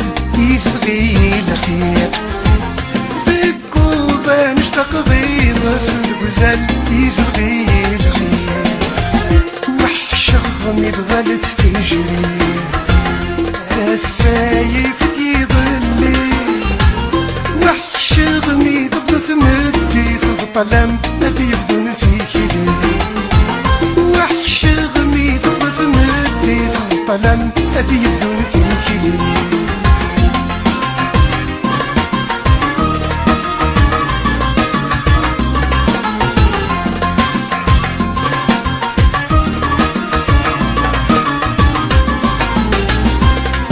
غزال يزغي الخير ذكوضة نشتاق غير صد غزال يزغي الخير وحش غميض ظلت في جرير السايف يضلي وحش غميض ضلت مدي ظلام الذي يبذن فيك ليه وحش غميض ضلت مدي ظلام الذي يبذن فيك ليه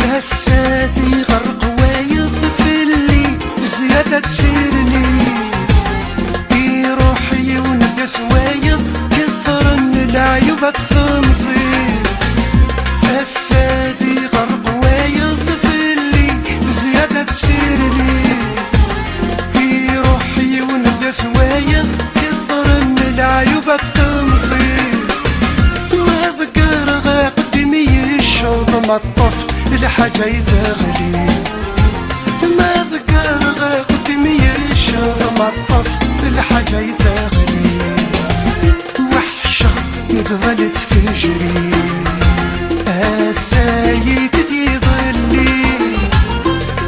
هساتي غرق وايض في اللي زيادة تسيرني روحي ونفس وايض كثر من العيوب بتمصير هساتي غرق وايض في اللي زيادة تسيرني روحي ونفس وايض كثر من العيوب بتمصير ما ذكر غا قدمي الشوط ما الطفل الحاجة يتغلي ما ذكر غا قدمي الشوط ما الطفل الحاجة يتغلي وحشة متظلت في جري السايق يظلي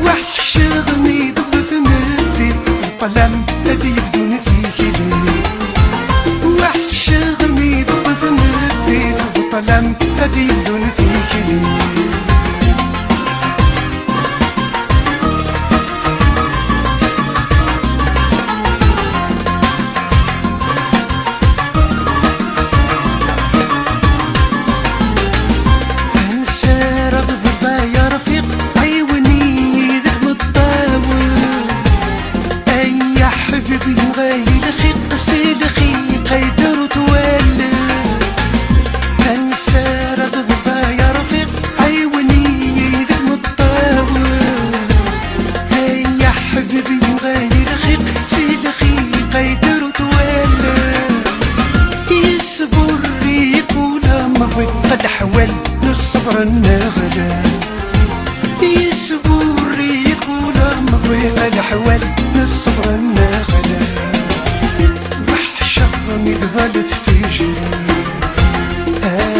وحش غميض ضد مدي الظلام الذي يبذن فيك ليه وحش غميض ضد مدي الظلام الذي يبذن فيك ليه الأحوال للصبر النغلى يصبر يقول مضيق الأحوال للصبر النغلى وحشة غميض ظلت في جري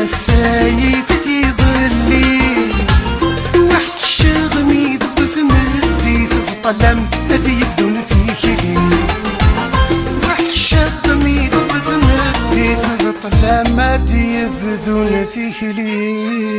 السايق يظلي وحش غميض ضد مدي الظلام الذي يبذن فيك ليه وحش غميض ضد مدي الظلام الذي يبذن فيك ليه